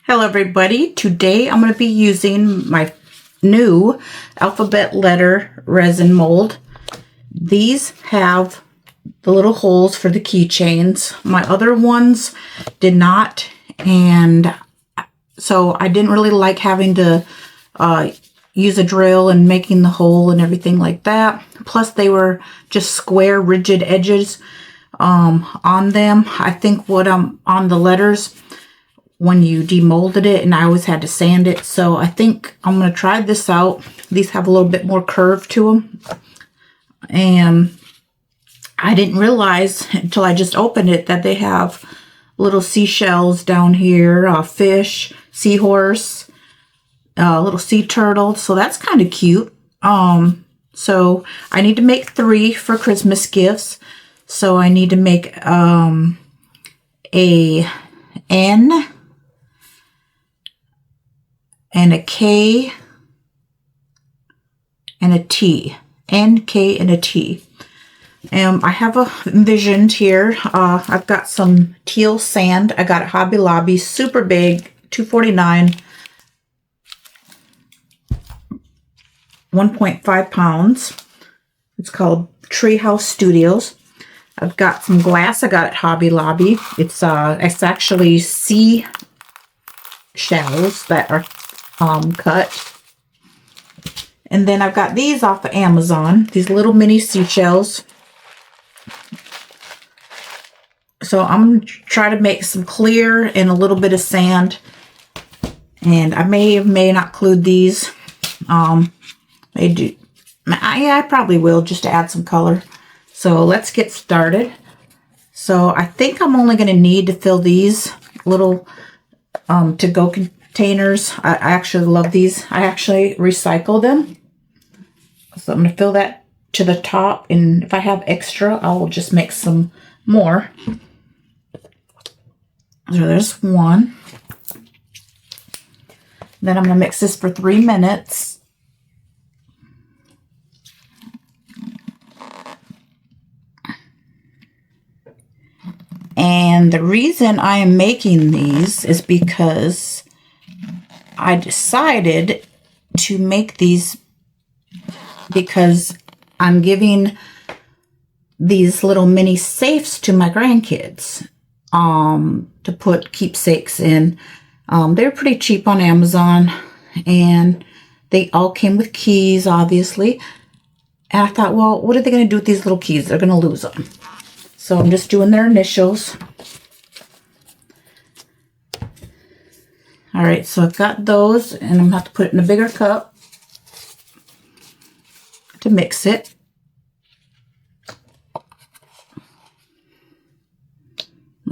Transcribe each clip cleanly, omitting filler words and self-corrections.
Hello everybody, today I'm going to be using my new alphabet letter resin mold. These have the little holes for the keychains. My other ones did not, and so I didn't really like having to use a drill and making the hole and everything like that. Plus they were just square rigid edges on them. I think what on the letters when you demolded it, and I always had to sand it. So I think I'm going to try this out. These have a little bit more curve to them. And I didn't realize until I just opened it that they have little seashells down here, fish, seahorse, little sea turtle. So that's kind of cute. So I need to make 3 for Christmas gifts. So I need to make a N and a K and a T. N, K, and a T. I have envisioned here. I've got some teal sand. I got at Hobby Lobby, super big, $2.49, 1.5 pounds. It's called Treehouse Studios. I've got some glass I got at Hobby Lobby. It's actually sea shells that are cut. And then I've got these off of Amazon, these little mini seashells. So I'm going to try to make some clear and a little bit of sand. And I may not include these. I probably will, just to add some color. So let's get started. So I think I'm only going to need to fill these little to-go containers. I actually love these. I actually recycle them. So I'm going to fill that to the top, and if I have extra, I'll just make some more. So there's one. Then I'm going to mix this for 3 minutes. And the reason I am making these is because I decided to make these because I'm giving these little mini safes to my grandkids to put keepsakes in. They're pretty cheap on Amazon, and they all came with keys, obviously. And I thought, well, what are they going to do with these little keys? They're going to lose them. So I'm just doing their initials. All right, so I've got those, and I'm going to have to put it in a bigger cup to mix it. I'll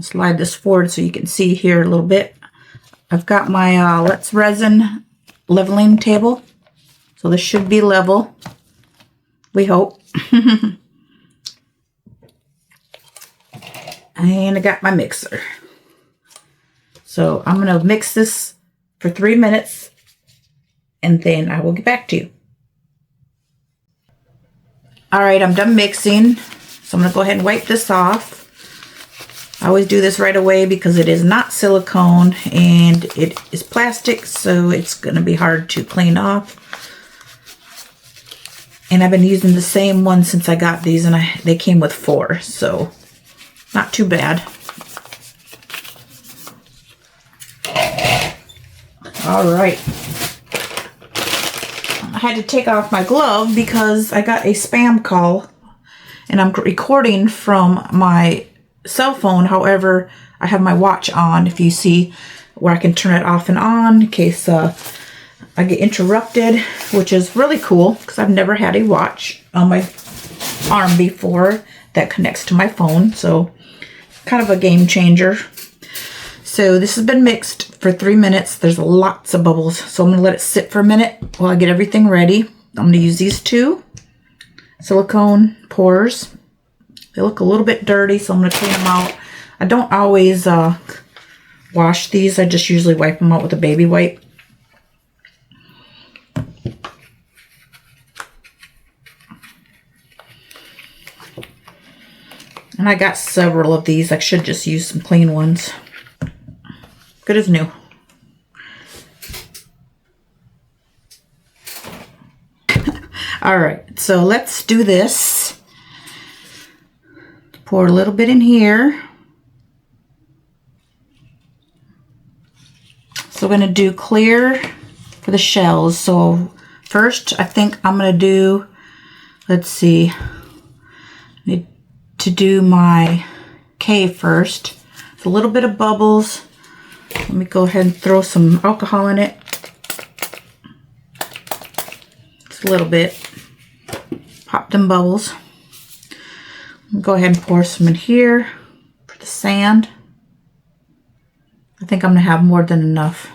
slide this forward so you can see here a little bit. I've got my Let's Resin leveling table. So this should be level, we hope. And I got my mixer. So I'm going to mix this for 3 minutes, and then I will get back to you. All right, I'm done mixing. So I'm going to go ahead and wipe this off. I always do this right away because it is not silicone and it is plastic, so it's going to be hard to clean off. And I've been using the same one since I got these, and they came with 4, so not too bad. All right. I had to take off my glove because I got a spam call, and I'm recording from my cell phone. However, I have my watch on, if you see, where I can turn it off and on in case I get interrupted, which is really cool because I've never had a watch on my arm before that connects to my phone. So kind of a game changer. So this has been mixed for 3 minutes. There's lots of bubbles, so I'm going to let it sit for a minute while I get everything ready. I'm going to use these 2 silicone pours. They look a little bit dirty, so I'm going to clean them out. I don't always wash these. I just usually wipe them out with a baby wipe. And I got several of these. I should just use some clean ones. Good as new. All right, so let's do this. Pour a little bit in here. So we're going to do clear for the shells. So first, I think I'm going to do, let's see, I need to do my K first. It's a little bit of bubbles. Let me go ahead and throw some alcohol in it. Just a little bit. Pop them bubbles. Go ahead and pour some in here for the sand. I think I'm going to have more than enough.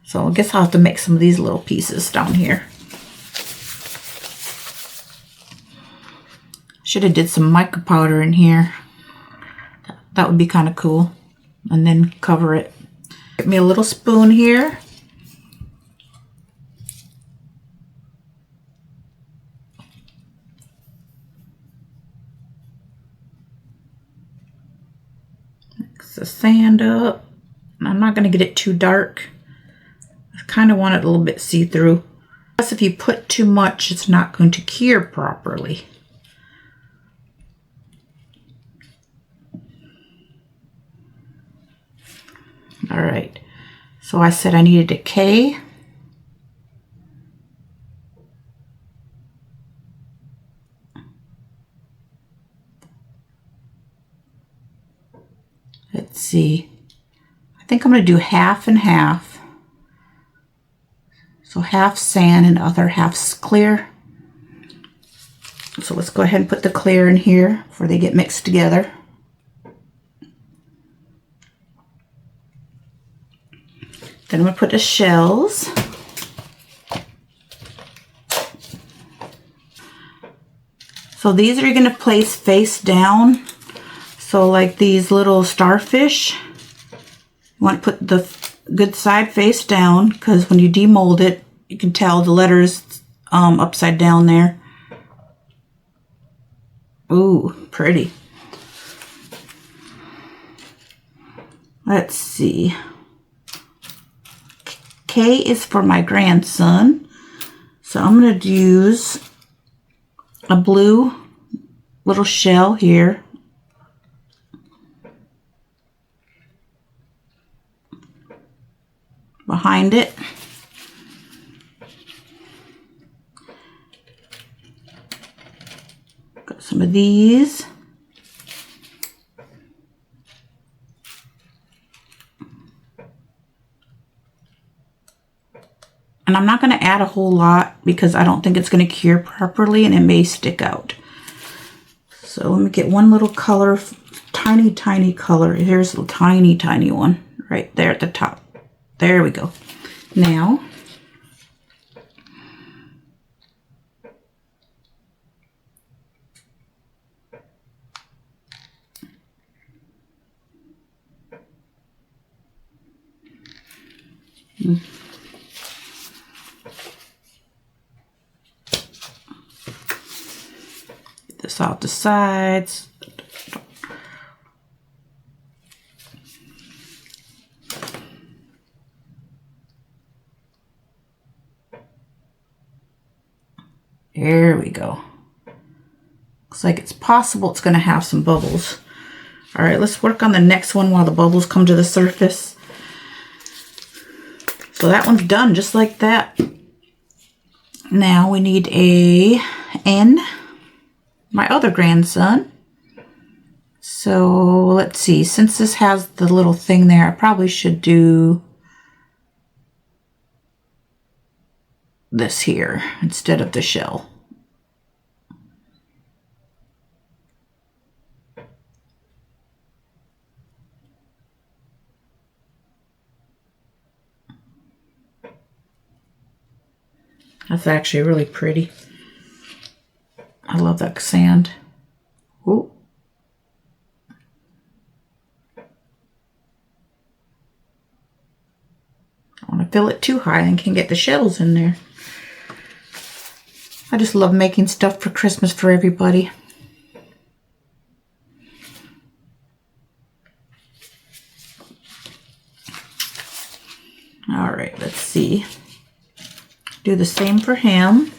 So I guess I'll have to make some of these little pieces down here. Should have did some mica powder in here. That would be kind of cool. And then cover it. Get me a little spoon here. Mix the sand up. I'm not going to get it too dark. I kind of want it a little bit see-through. Plus, if you put too much, it's not going to cure properly. All right, so I said I needed a K. Let's see. I think I'm going to do half and half. So half sand and other half's clear. So let's go ahead and put the clear in here before they get mixed together. Then I'm going to put the shells. So these are going to place face down. So like these little starfish, you want to put the good side face down, because when you demold it, you can tell the letters upside down there. Ooh, pretty. Let's see. K is for my grandson. So I'm going to use a blue little shell here. Behind it. Got some of these. And I'm not going to add a whole lot because I don't think it's going to cure properly and it may stick out. So let me get one little color, tiny, tiny color. Here's a tiny, tiny one right there at the top. There we go. Now, get this off the sides. There we go. Looks like it's possible it's going to have some bubbles. All right, let's work on the next one while the bubbles come to the surface. So that one's done just like that. Now we need a N, my other grandson. So let's see, since this has the little thing there, I probably should do this here instead of the shell. That's actually really pretty. I love that sand. Ooh. I don't want to fill it too high and can get the shells in there. I just love making stuff for Christmas for everybody. All right, let's see. Do the same for him.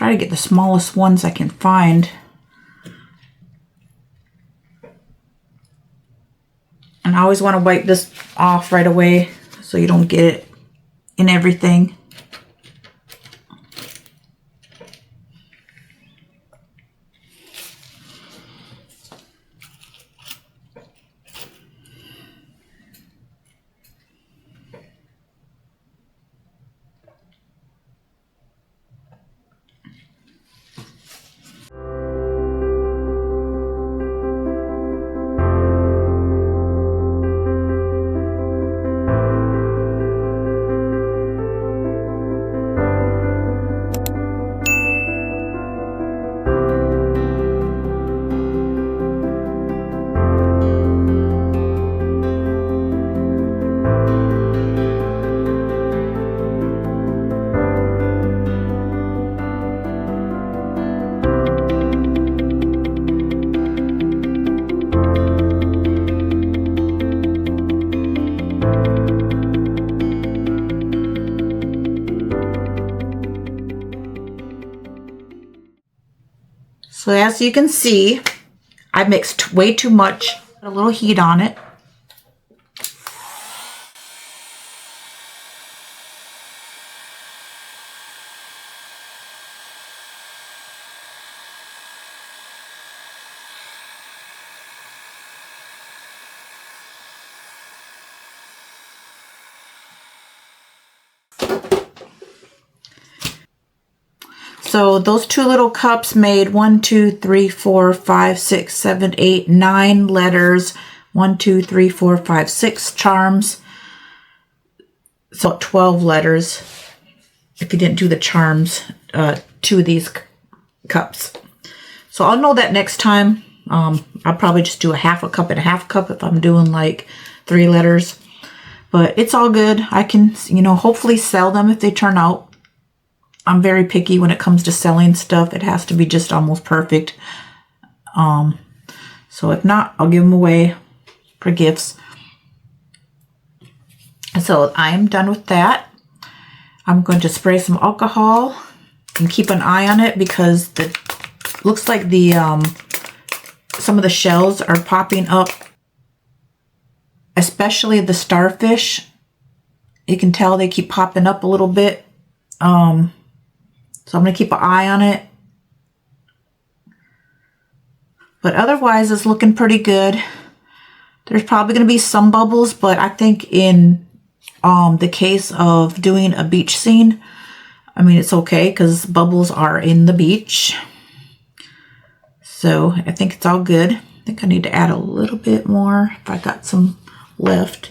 try to get the smallest ones I can find. And I always want to wipe this off right away so you don't get it in everything. So as you can see, I mixed way too much, put a little heat on it. So those two little cups made 1, 2, 3, 4, 5, 6, 7, 8, 9 letters. 1, 2, 3, 4, 5, 6 charms. So 12 letters. If you didn't do the charms, 2 of these cups. So I'll know that next time. I'll probably just do a half a cup and a half cup if I'm doing like 3 letters. But it's all good. I can, you know, hopefully sell them if they turn out. I'm very picky when it comes to selling stuff. It has to be just almost perfect. So if not, I'll give them away for gifts. So I'm done with that. I'm going to spray some alcohol and keep an eye on it because it looks like the some of the shells are popping up, especially the starfish. You can tell they keep popping up a little bit. So I'm going to keep an eye on it. But otherwise, it's looking pretty good. There's probably going to be some bubbles, but I think in the case of doing a beach scene, I mean, it's okay because bubbles are in the beach. So I think it's all good. I think I need to add a little bit more if I got some left.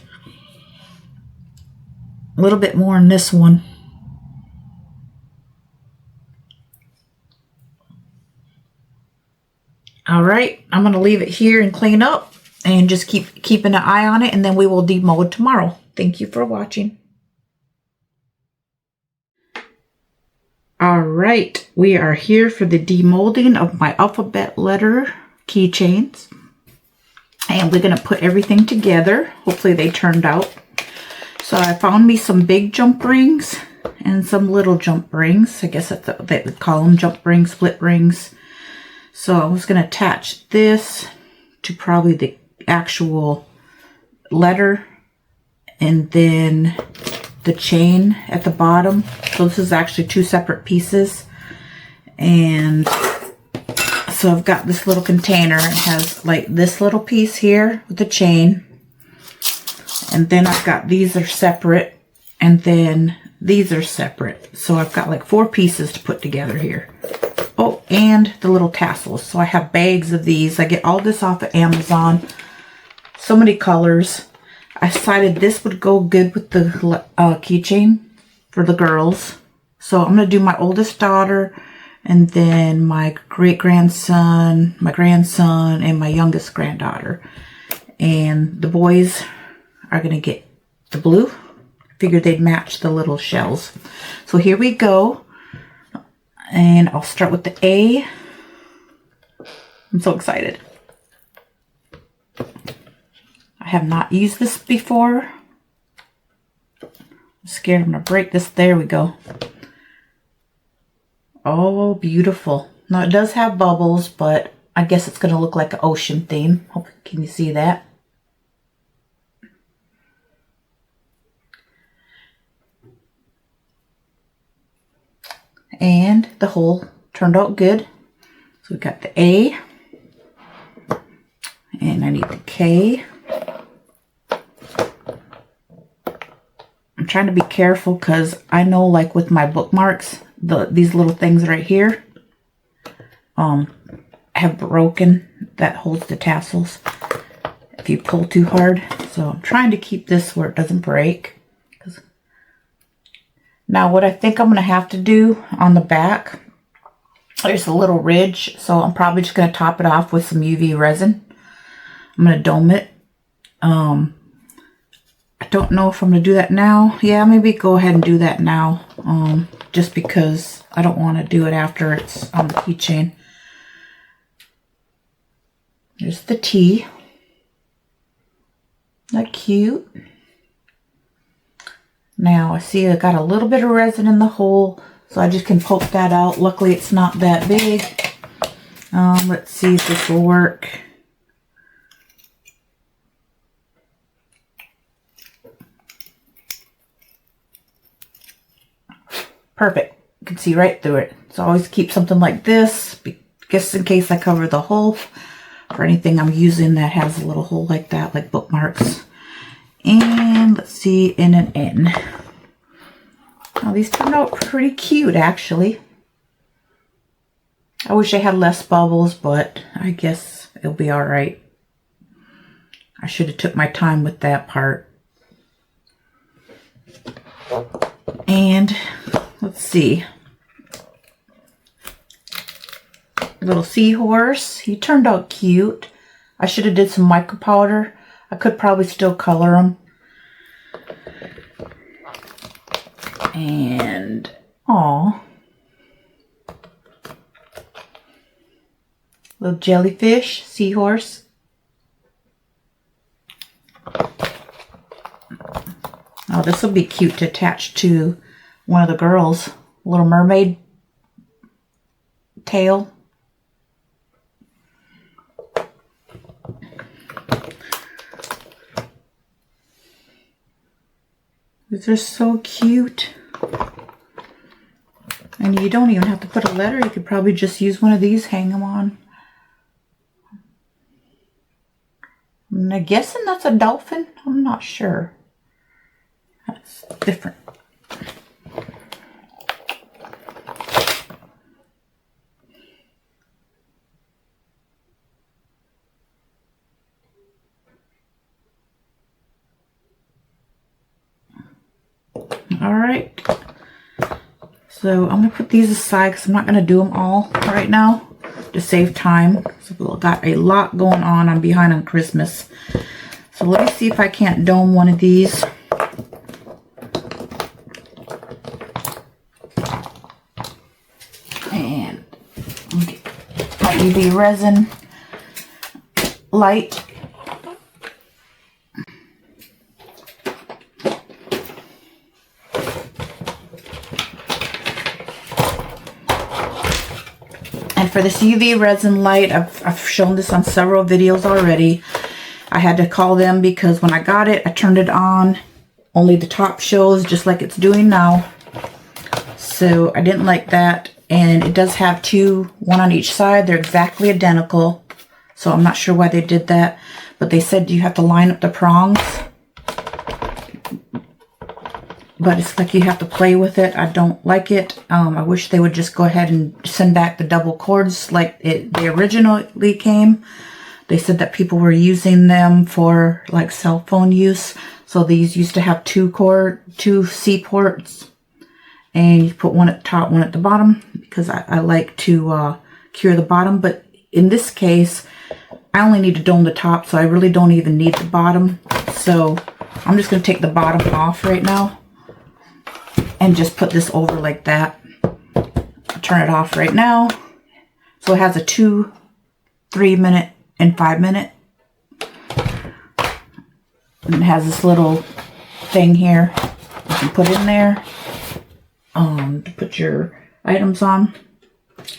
A little bit more in this one. All right, I'm going to leave it here and clean up and just keeping an eye on it, and then we will demold tomorrow. Thank you for watching. All right, we are here for the demolding of my alphabet letter keychains. And we're going to put everything together. Hopefully they turned out. So I found me some big jump rings and some little jump rings. I guess that's what they would call them, jump rings, split rings. So I was going to attach this to probably the actual letter and then the chain at the bottom. So this is actually 2 separate pieces. And so I've got this little container. It has like this little piece here with the chain. And then I've got these are separate. And then these are separate. So I've got like 4 pieces to put together here. Oh, and the little tassels. So I have bags of these. I get all this off of Amazon. So many colors. I decided this would go good with the keychain for the girls. So I'm going to do my oldest daughter and then my great-grandson, my grandson, and my youngest granddaughter. And the boys are going to get the blue. Figured they'd match the little shells. So here we go. And I'll start with the A. I'm so excited. I have not used this before. I'm scared I'm going to break this. There we go. Oh, beautiful. Now it does have bubbles, but I guess it's going to look like an ocean theme. Can you see that? And the hole turned out good. So we got the A, and I need the K. I'm trying to be careful because I know, like with my bookmarks, these little things right here have broken. That holds the tassels if you pull too hard. So I'm trying to keep this where it doesn't break. Now what I think I'm going to have to do on the back, there's a little ridge, so I'm probably just going to top it off with some UV resin. I'm going to dome it. I don't know if I'm going to do that now. Yeah, maybe go ahead and do that now, just because I don't want to do it after it's on the keychain. There's the T. Isn't that cute? Now I see I got a little bit of resin in the hole, so I just can poke that out. Luckily it's not that big. Let's see if this will work. Perfect. You can see right through it. So always keep something like this, just in case I cover the hole for anything I'm using that has a little hole like that, like bookmarks. And let's see, in an N. Now these turned out pretty cute, actually. I wish I had less bubbles, but I guess it'll be all right. I should have took my time with that part. And let's see. Little seahorse. He turned out cute. I should have did some mica powder. I could probably still color them. And, aw. Little jellyfish, seahorse. Oh, this will be cute to attach to one of the girls. Little mermaid tail. These are so cute. And you don't even have to put a letter. You could probably just use one of these, hang them on. I'm guessing that's a dolphin. I'm not sure. That's different. All right. So I'm going to put these aside because I'm not going to do them all right now to save time. So we've got a lot going on. I'm behind on Christmas. So let me see if I can't dome one of these. And get my UV resin light. And for this UV resin light, I've shown this on several videos already. I had to call them because when I got it, I turned it on. Only the top shows, just like it's doing now. So I didn't like that. And it does have two, one on each side. They're exactly identical. So I'm not sure why they did that. But they said you have to line up the prongs. But it's like you have to play with it. I don't like it. I wish they would just go ahead and send back the double cords like they originally came. They said that people were using them for like cell phone use. So these used to have two C ports. And you put one at the top, one at the bottom. Because I like to cure the bottom. But in this case, I only need to dome the top. So I really don't even need the bottom. So I'm just going to take the bottom off right now. And just put this over like that. I'll turn it off right now. So it has a 2, 3 minute, and 5 minute. And it has this little thing here you can put in there to put your items on.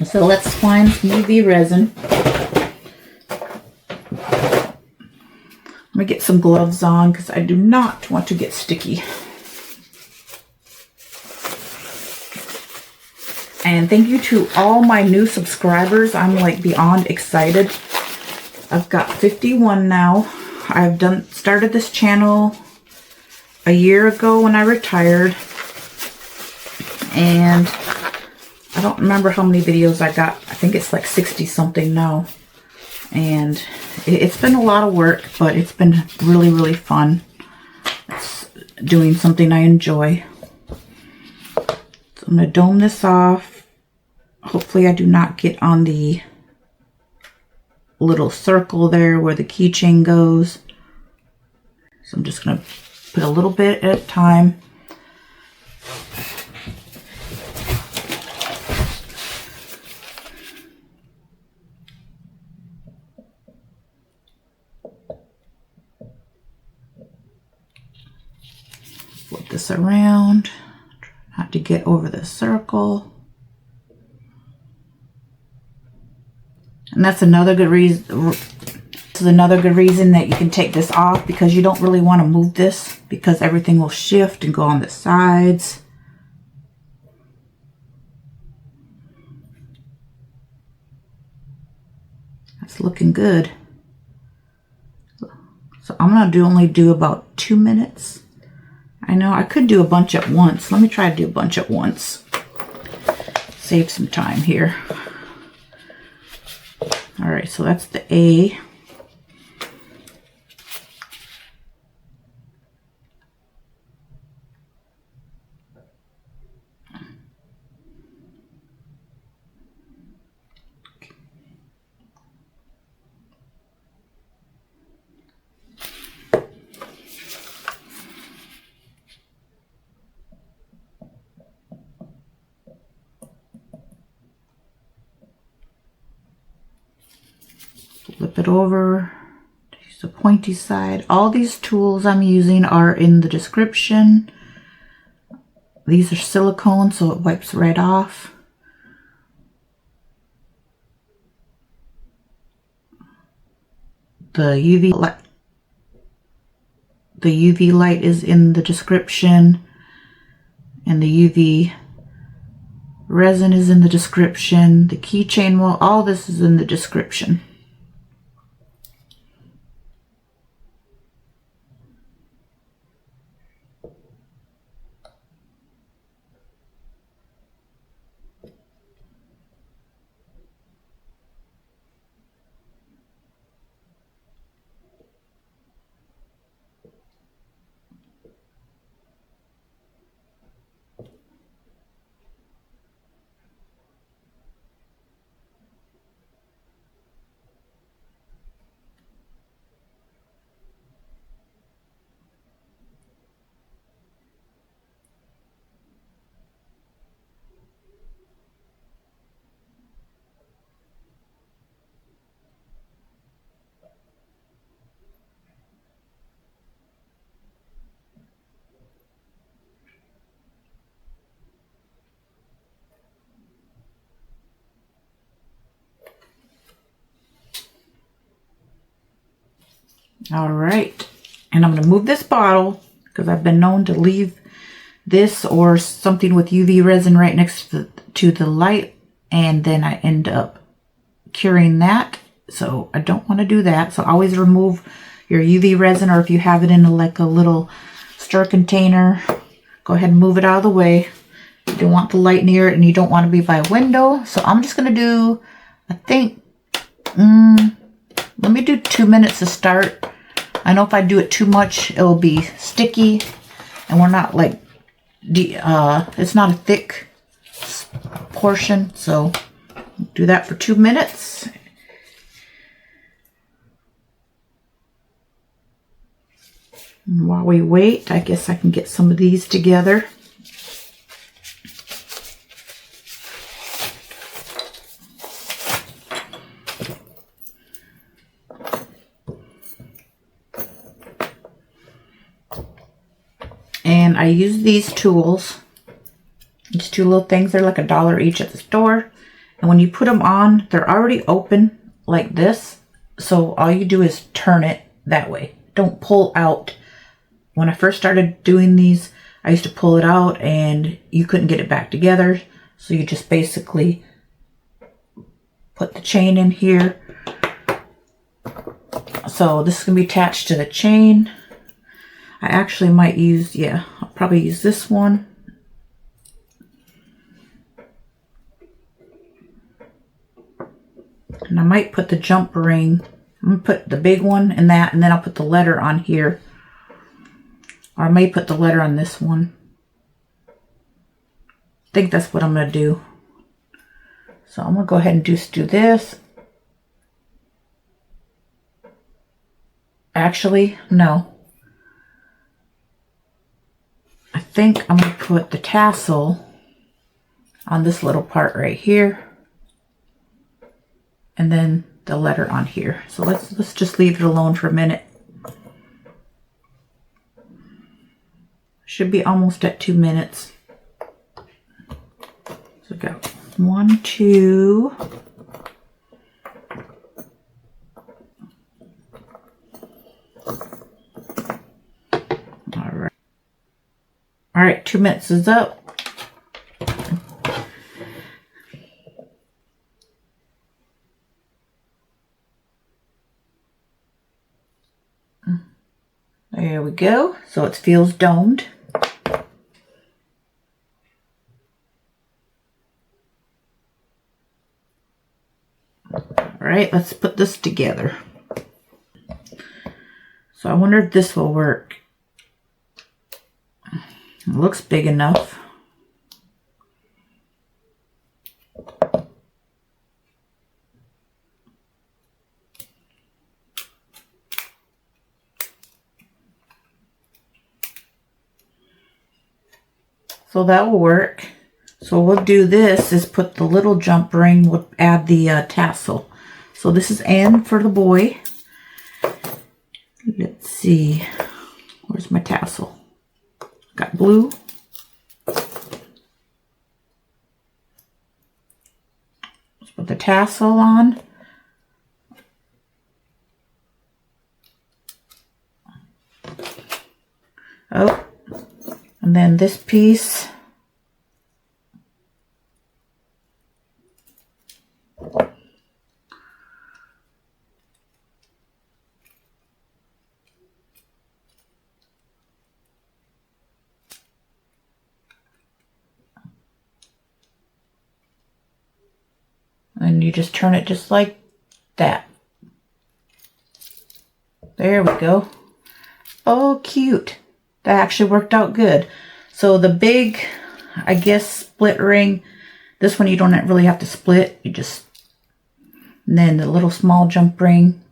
So let's find some UV resin. I'm going to get some gloves on because I do not want to get sticky. And thank you to all my new subscribers. I'm like beyond excited. I've got 51 now. I've started this channel a year ago when I retired. And I don't remember how many videos I got. I think it's like 60 something now. And it's been a lot of work, but it's been really, really fun. It's doing something I enjoy. So I'm going to dome this off. Hopefully I do not get on the little circle there where the keychain goes. So I'm just going to put a little bit at a time. Flip this around, try not to get over the circle. And that's another good reason. This is another good reason that you can take this off, because you don't really want to move this because everything will shift and go on the sides. That's looking good. So I'm going to only do about 2 minutes. I know I could do a bunch at once. Let me try to do a bunch at once. Save some time here. All right, so that's the A. Flip it over, use the pointy side. All these tools I'm using are in the description. These are silicone, so it wipes right off. The UV light is in the description, and the UV resin is in the description. The keychain, well, all this is in the description. All right, and I'm going to move this bottle because I've been known to leave this or something with UV resin right next to the light, and then I end up curing that. So I don't want to do that. So always remove your UV resin, or if you have it in like a little stir container, go ahead and move it out of the way. You don't want the light near it, and you don't want to be by a window. So I'm just going to do, I think, let me do 2 minutes to start. I know if I do it too much, it'll be sticky, and we're not like, it's not a thick portion, so do that for 2 minutes. And while we wait, I guess I can get some of these together. And I use these tools. These two little things, they're like $1 each at the store. And when you put them on, they're already open like this. So all you do is turn it that way. Don't pull out. When I first started doing these, I used to pull it out and you couldn't get it back together. So you just basically put the chain in here. So this is going to be attached to the chain. I actually might use, yeah, I'll probably use this one. And I might put the jump ring, I'm going to put the big one in that, and then I'll put the letter on here. Or I may put the letter on this one. I think that's what I'm going to do. So I'm going to go ahead and just do this. Actually, no. I think I'm going to put the tassel on this little part right here. And then the letter on here. So let's just leave it alone for a minute. Should be almost at 2 minutes. So go 1, 2. All right, 2 minutes is up. There we go. So it feels domed. All right, let's put this together. So I wonder if this will work. It looks big enough. So that will work. So we'll do this is put the little jump ring, we'll add the tassel. So this is N for the boy. Let's see, where's my tassel? Got blue. Let's put the tassel on. Oh, and then this piece. And you just turn it just like that. There we go. Oh, cute. That actually worked out good. So the big, I guess, split ring, this one you don't really have to split. You just, and then the little small jump ring,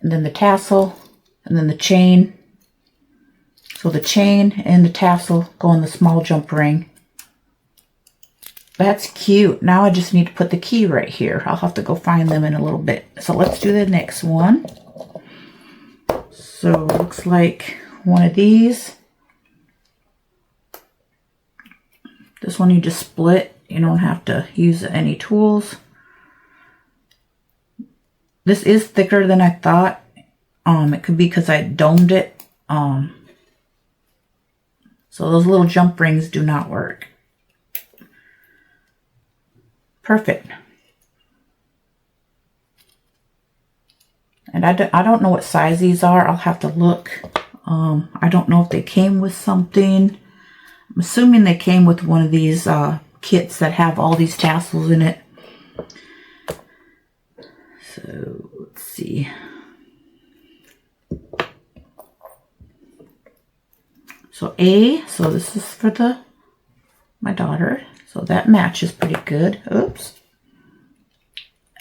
and then the tassel, and then the chain. So the chain and the tassel go on the small jump ring. That's cute. Now I just need to put the key right here. I'll have to go find them in a little bit. So let's do the next one. So it looks like one of these. This one you just split. You don't have to use any tools. This is thicker than I thought. It could be because I domed it. So those little jump rings do not work. Perfect. And I don't know what size these are. I'll have to look. I don't know if they came with something. I'm assuming they came with one of these kits that have all these tassels in it. So let's see. So A, so this is for my daughter. So that matches pretty good. Oops.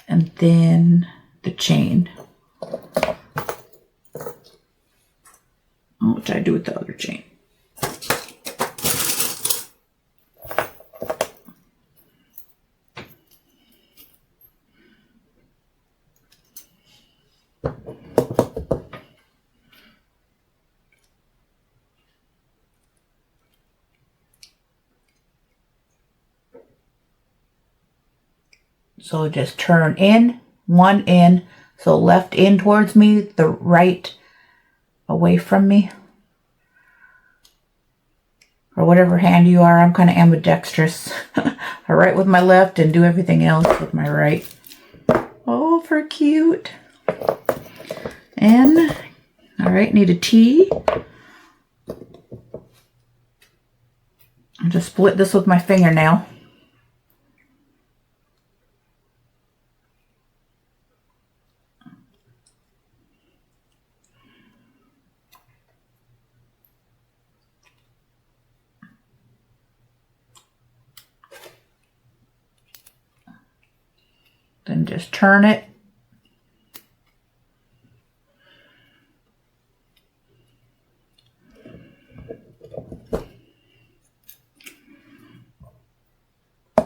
And then the chain. What did I do with the other chain? So just turn in, one in. So left in towards me, the right away from me. Or whatever hand you are, I'm kind of ambidextrous. I write with my left and do everything else with my right. Oh, for cute. And, all right, need a T. I'll just split this with my fingernail. Then just turn it.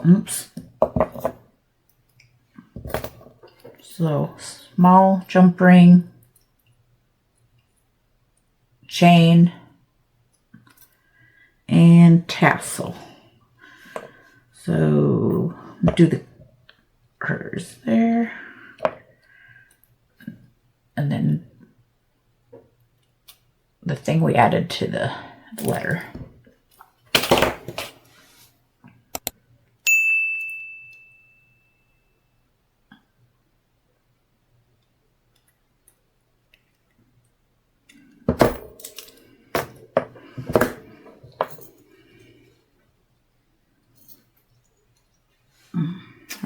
Oops. So small jump ring, chain, and tassel. So do the hers there, and then the thing we added to the letter.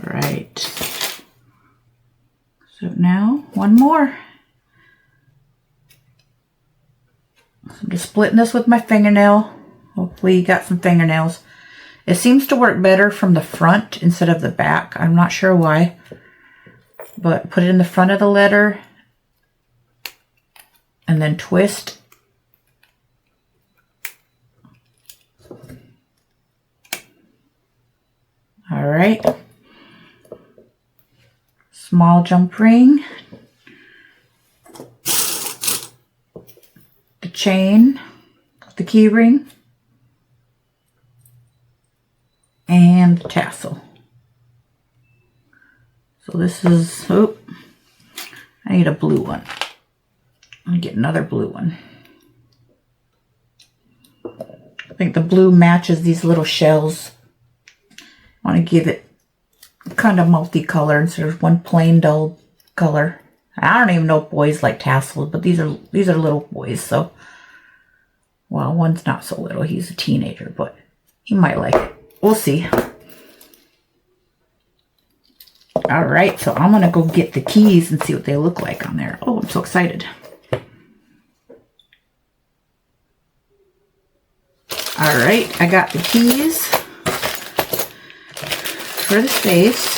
All right. So now one more. So I'm just splitting this with my fingernail. Hopefully you got some fingernails. It seems to work better from the front instead of the back. I'm not sure why. But put it in the front of the letter and then twist. All right. Small jump ring. The chain, the key ring, and the tassel. So this is, oh, I need a blue one. Let me get another blue one. I think the blue matches these little shells. I want to give it kind of multicolor instead of one plain dull color. I don't even know if boys like tassels, but these are little boys, so, well, one's not so little, he's a teenager, but he might like it. We'll see. All right, so I'm gonna go get the keys and see what they look like on there. Oh, I'm so excited. All right, I got the keys for the space.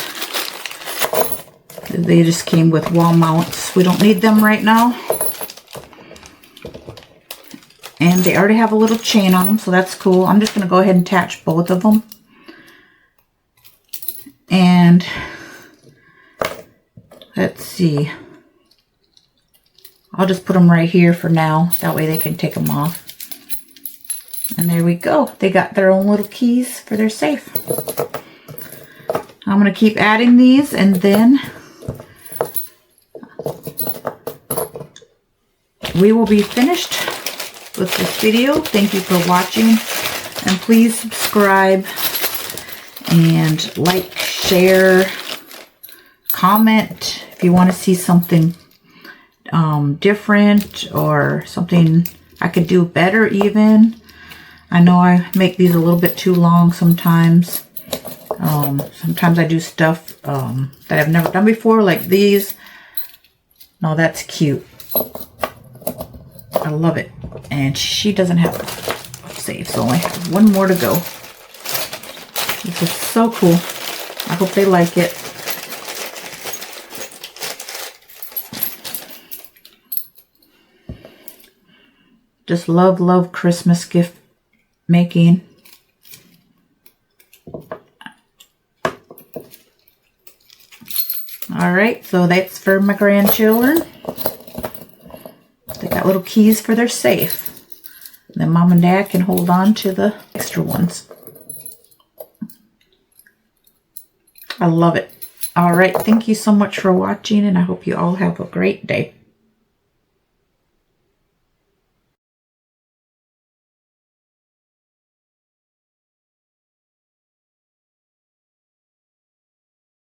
They just came with wall mounts. We don't need them right now. And they already have a little chain on them, so that's cool. I'm just going to go ahead and attach both of them. And let's see. I'll just put them right here for now. That way they can take them off. And there we go. They got their own little keys for their safe. I'm going to keep adding these, and then we will be finished with this video. Thank you for watching, and please subscribe and like, share, comment if you want to see something different or something I could do better even. I know I make these a little bit too long sometimes. Sometimes I do stuff that I've never done before, like these. No, that's cute. I love it. And she doesn't have a save, so I only have one more to go. This is so cool. I hope they like it. Just love Christmas gift making. Alright, so that's for my grandchildren. They got little keys for their safe. Then Mom and Dad can hold on to the extra ones. I love it. All right. Thank you so much for watching, and I hope you all have a great day.